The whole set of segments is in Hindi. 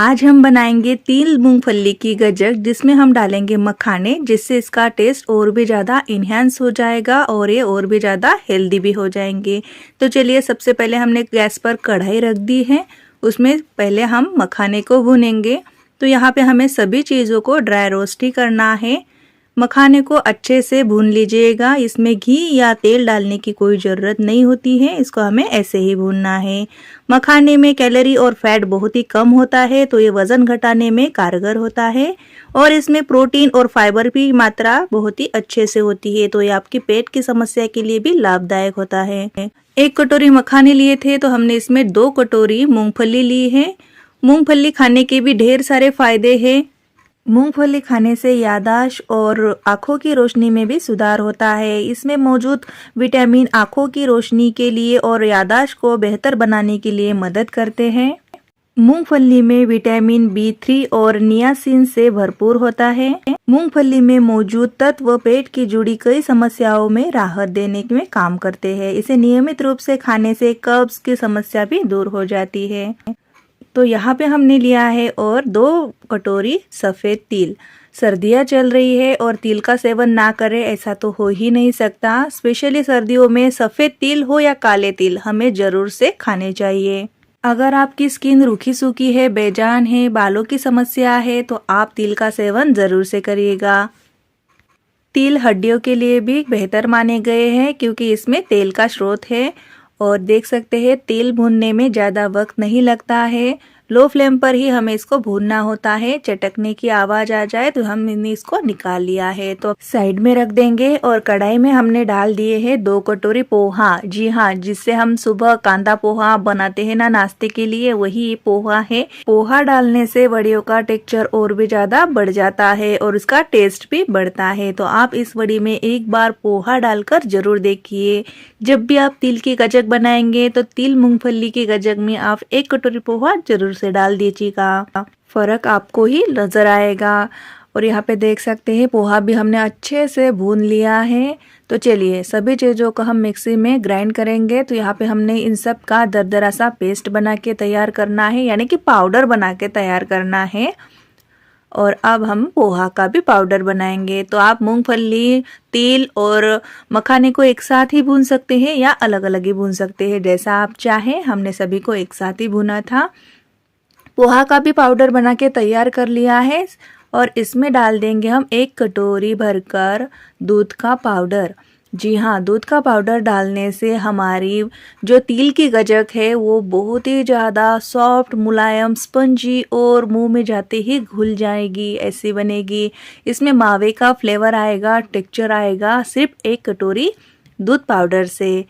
आज हम बनाएंगे तिल मूंगफली की गजक, जिसमें हम डालेंगे मखाने, जिससे इसका टेस्ट और भी ज़्यादा इन्हेंस हो जाएगा और ये और भी ज़्यादा हेल्दी भी हो जाएंगे। तो चलिए, सबसे पहले हमने गैस पर कढ़ाई रख दी है। उसमें पहले हम मखाने को भूनेंगे। तो यहाँ पे हमें सभी चीज़ों को ड्राई रोस्ट ही करना है। मखाने को अच्छे से भून लीजिएगा। इसमें घी या तेल डालने की कोई ज़रूरत नहीं होती है, इसको हमें ऐसे ही भूनना है। मखाने में कैलोरी और फैट बहुत ही कम होता है, तो ये वज़न घटाने में कारगर होता है और इसमें प्रोटीन और फाइबर की मात्रा बहुत ही अच्छे से होती है, तो ये आपकी पेट की समस्या के लिए भी लाभदायक होता है। 1 कटोरी मखाने लिए थे, तो हमने इसमें 2 कटोरी मूंगफली ली है। मूंगफली खाने के भी ढेर सारे फायदे हैं। मूंगफली खाने से याददाश्त और आँखों की रोशनी में भी सुधार होता है। इसमें मौजूद विटामिन आँखों की रोशनी के लिए और याददाश्त को बेहतर बनाने के लिए मदद करते हैं। मूंगफली में विटामिन B3 और नियासिन से भरपूर होता है। मूंगफली में मौजूद तत्व पेट की जुड़ी कई समस्याओं में राहत देने में काम करते हैं। इसे नियमित रूप से खाने से कब्ज की समस्या भी दूर हो जाती है। तो यहाँ पे हमने लिया है और 2 कटोरी सफ़ेद तिल। सर्दियाँ चल रही है और तिल का सेवन ना करें ऐसा तो हो ही नहीं सकता। स्पेशली सर्दियों में सफ़ेद तिल हो या काले तिल हमें ज़रूर से खाने चाहिए। अगर आपकी स्किन रूखी सूखी है, बेजान है, बालों की समस्या है, तो आप तिल का सेवन ज़रूर से करिएगा। तिल हड्डियों के लिए भी बेहतर माने गए हैं क्योंकि इसमें तेल का स्रोत है। और देख सकते हैं तिल भूनने में ज़्यादा वक्त नहीं लगता है। लो फ्लेम पर ही हमें इसको भूनना होता है। चटकने की आवाज़ आ जाए तो हमने इसको निकाल लिया है, तो साइड में रख देंगे। और कढ़ाई में हमने डाल दिए हैं 2 कटोरी पोहा। जी हाँ, जिससे हम सुबह कांदा पोहा बनाते हैं ना नाश्ते के लिए, वही पोहा है। पोहा डालने से वड़ियों का टेक्सचर और भी ज़्यादा बढ़ जाता है और उसका टेस्ट भी बढ़ता है। तो आप इस वड़ी में एक बार पोहा डालकर ज़रूर देखिए। जब भी आप तिल की गजक बनाएंगे तो तिल मूंगफली की गजक में आप 1 कटोरी पोहा जरूर से डाल दीजिएगा। फर्क आपको ही नजर आएगा। और यहाँ पे देख सकते हैं पोहा भी हमने अच्छे से भून लिया है। तो चलिए, सभी चीज़ों को हम मिक्सी में ग्राइंड करेंगे। तो यहाँ पे हमने इन सब का दरदरा सा पेस्ट बना के तैयार करना है, यानी कि पाउडर बना के तैयार करना है। और अब हम पोहा का भी पाउडर बनाएंगे। तो आप मूंगफली, तिल और मखाने को एक साथ ही भून सकते हैं या अलग अलग ही भून सकते हैं, जैसा आप चाहें। हमने सभी को एक साथ ही भुना था। पोहा का भी पाउडर बना के तैयार कर लिया है और इसमें डाल देंगे हम 1 कटोरी भरकर दूध का पाउडर। जी हाँ, दूध का पाउडर डालने से हमारी जो तिल की गजक है वो बहुत ही ज़्यादा सॉफ्ट, मुलायम, स्पंजी और मुंह में जाते ही घुल जाएगी, ऐसी बनेगी। इसमें मावे का फ्लेवर आएगा, टेक्सचर आएगा सिर्फ 1 कटोरी दूध पाउडर से।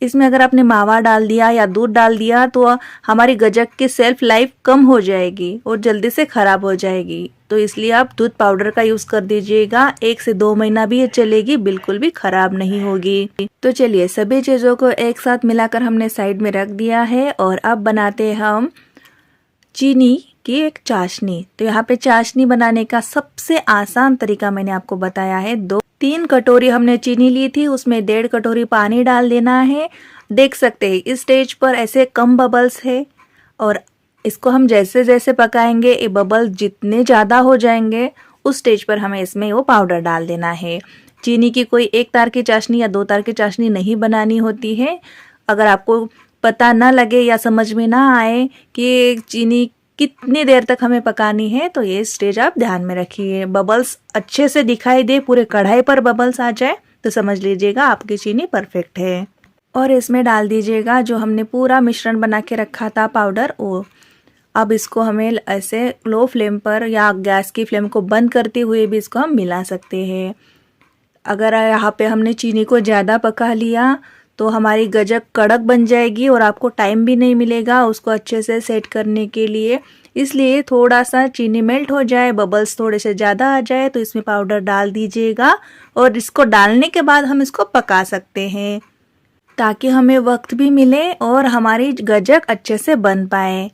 इसमें अगर आपने मावा डाल दिया या दूध डाल दिया तो हमारी गजक की सेल्फ लाइफ कम हो जाएगी और जल्दी से ख़राब हो जाएगी। तो इसलिए आप दूध पाउडर का यूज़ कर दीजिएगा। 1 से 2 महीना भी ये चलेगी, बिल्कुल भी ख़राब नहीं होगी। तो चलिए, सभी चीज़ों को एक साथ मिलाकर हमने साइड में रख दिया है और अब बनाते हैं हम चीनी की एक चाशनी। तो यहाँ पे चाशनी बनाने का सबसे आसान तरीका मैंने आपको बताया है। 3 कटोरी हमने चीनी ली थी, उसमें 1.5 कटोरी पानी डाल देना है। देख सकते हैं इस स्टेज पर ऐसे कम बबल्स है और इसको हम जैसे जैसे पकाएंगे ये बबल जितने ज़्यादा हो जाएंगे उस स्टेज पर हमें इसमें वो पाउडर डाल देना है। चीनी की कोई 1 तार की चाशनी या 2 तार की चाशनी नहीं बनानी होती है। अगर आपको पता ना लगे या समझ में ना आए कि चीनी कितनी देर तक हमें पकानी है, तो ये स्टेज आप ध्यान में रखिए। बबल्स अच्छे से दिखाई दे, पूरे कढ़ाई पर बबल्स आ जाए तो समझ लीजिएगा आपकी चीनी परफेक्ट है। और इसमें डाल दीजिएगा जो हमने पूरा मिश्रण बना के रखा था पाउडर, वो। अब इसको हमें ऐसे लो फ्लेम पर या गैस की फ्लेम को बंद करते हुए भी इसको हम मिला सकते हैं। अगर यहाँ पे हमने चीनी को ज़्यादा पका लिया तो हमारी गजक कड़क बन जाएगी और आपको टाइम भी नहीं मिलेगा उसको अच्छे से सेट करने के लिए। इसलिए थोड़ा सा चीनी मेल्ट हो जाए, बबल्स थोड़े से ज़्यादा आ जाए तो इसमें पाउडर डाल दीजिएगा और इसको डालने के बाद हम इसको पका सकते हैं, ताकि हमें वक्त भी मिले और हमारी गजक अच्छे से बन पाए।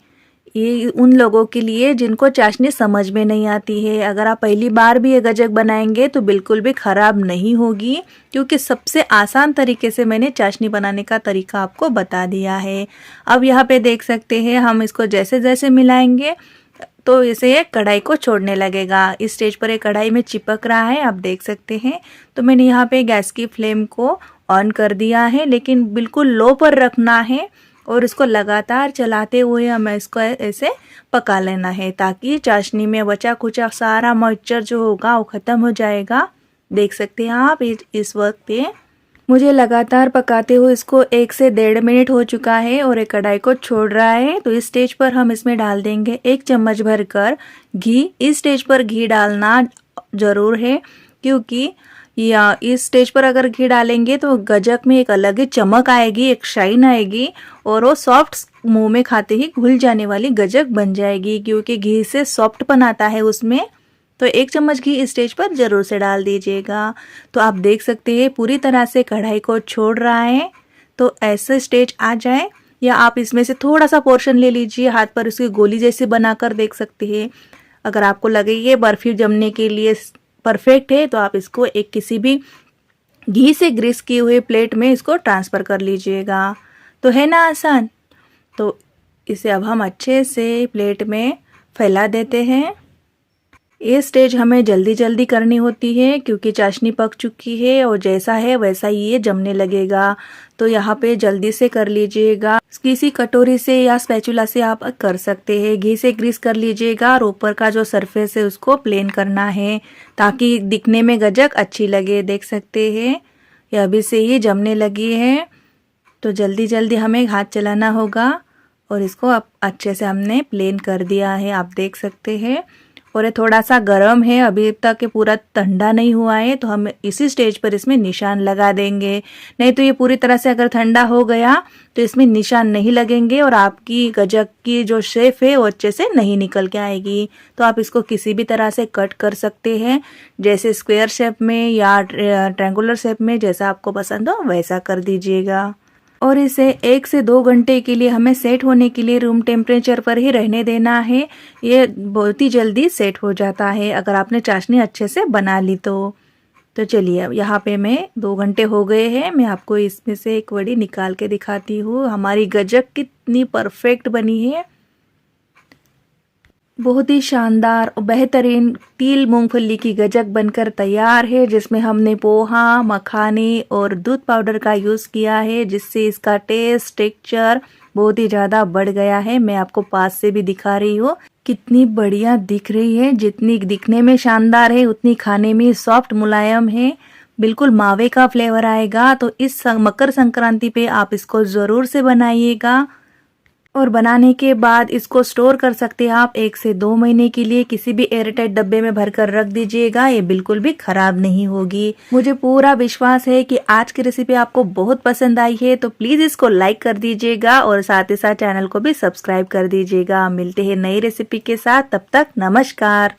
ये उन लोगों के लिए जिनको चाशनी समझ में नहीं आती है। अगर आप पहली बार भी ये गजक बनाएंगे तो बिल्कुल भी ख़राब नहीं होगी, क्योंकि सबसे आसान तरीके से मैंने चाशनी बनाने का तरीका आपको बता दिया है। अब यहाँ पे देख सकते हैं हम इसको जैसे जैसे मिलाएंगे तो इसे ये कढ़ाई को छोड़ने लगेगा। इस स्टेज पर ये कढ़ाई में चिपक रहा है, आप देख सकते हैं। तो मैंने यहाँ पे गैस की फ्लेम को ऑन कर दिया है, लेकिन बिल्कुल लो पर रखना है और इसको लगातार चलाते हुए हमें इसको ऐसे पका लेना है, ताकि चाशनी में बचा कुचा सारा मॉइस्चर जो होगा वो ख़त्म हो जाएगा। देख सकते हैं आप इस वक्त पे मुझे लगातार पकाते हुए इसको 1 से 1.5 मिनट हो चुका है और एक कढ़ाई को छोड़ रहा है। तो इस स्टेज पर हम इसमें डाल देंगे 1 चम्मच भरकर घी। इस स्टेज पर घी डालना ज़रूर है, क्योंकि या इस स्टेज पर अगर घी डालेंगे तो गजक में एक अलग ही चमक आएगी, एक शाइन आएगी और वो सॉफ्ट मुंह में खाते ही घुल जाने वाली गजक बन जाएगी, क्योंकि घी से सॉफ्टपन आता है उसमें। तो 1 चम्मच घी इस स्टेज पर ज़रूर से डाल दीजिएगा। तो आप देख सकते हैं पूरी तरह से कढ़ाई को छोड़ रहा है। तो ऐसे स्टेज आ जाए, या आप इसमें से थोड़ा सा पोर्शन ले लीजिए, हाथ पर उसकी गोली जैसी बनाकर देख सकते हैं। अगर आपको लगे ये बर्फ़ी जमने के लिए परफेक्ट है, तो आप इसको एक किसी भी घी से ग्रीस किए हुए प्लेट में इसको ट्रांसफ़र कर लीजिएगा। तो है ना आसान। तो इसे अब हम अच्छे से प्लेट में फैला देते हैं। ये स्टेज हमें जल्दी जल्दी करनी होती है, क्योंकि चाशनी पक चुकी है और जैसा है वैसा ही ये जमने लगेगा। तो यहाँ पे जल्दी से कर लीजिएगा। किसी कटोरी से या स्पैचुला से आप कर सकते हैं। घी से ग्रीस कर लीजिएगा और ऊपर का जो सरफेस है उसको प्लेन करना है, ताकि दिखने में गजक अच्छी लगे। देख सकते हैं ये अभी से ही जमने लगी है। तो जल्दी जल्दी हमें हाथ चलाना होगा और इसको अब अच्छे से हमने प्लेन कर दिया है, आप देख सकते हैं। और ये थोड़ा सा गर्म है, अभी तक ये पूरा ठंडा नहीं हुआ है, तो हम इसी स्टेज पर इसमें निशान लगा देंगे। नहीं तो ये पूरी तरह से अगर ठंडा हो गया तो इसमें निशान नहीं लगेंगे और आपकी गजक की जो शेप है वो अच्छे से नहीं निकल के आएगी। तो आप इसको किसी भी तरह से कट कर सकते हैं, जैसे स्क्वायर शेप में या ट्रायंगुलर शेप में, जैसा आपको पसंद हो वैसा कर दीजिएगा। और इसे 1 से 2 घंटे के लिए हमें सेट होने के लिए रूम टेम्परेचर पर ही रहने देना है। ये बहुत ही जल्दी सेट हो जाता है अगर आपने चाशनी अच्छे से बना ली तो। चलिए अब यहाँ पे मैं 2 घंटे हो गए हैं, मैं आपको इसमें से एक वड़ी निकाल के दिखाती हूँ। हमारी गजक कितनी परफेक्ट बनी है, बहुत ही शानदार और बेहतरीन तिल मूंगफली की गजक बनकर तैयार है, जिसमें हमने पोहा, मखाने और दूध पाउडर का यूज़ किया है, जिससे इसका टेस्ट टेक्सचर बहुत ही ज़्यादा बढ़ गया है। मैं आपको पास से भी दिखा रही हूँ, कितनी बढ़िया दिख रही है। जितनी दिखने में शानदार है उतनी खाने में सॉफ्ट मुलायम है, बिल्कुल मावे का फ्लेवर आएगा। तो इस मकर संक्रांति पे आप इसको ज़रूर से बनाइएगा और बनाने के बाद इसको स्टोर कर सकते हैं आप 1 से 2 महीने के लिए। किसी भी एयरटाइट डब्बे में भरकर रख दीजिएगा, ये बिल्कुल भी खराब नहीं होगी। मुझे पूरा विश्वास है कि आज की रेसिपी आपको बहुत पसंद आई है, तो प्लीज़ इसको लाइक कर दीजिएगा और साथ ही साथ चैनल को भी सब्सक्राइब कर दीजिएगा। मिलते हैं नई रेसिपी के साथ, तब तक नमस्कार।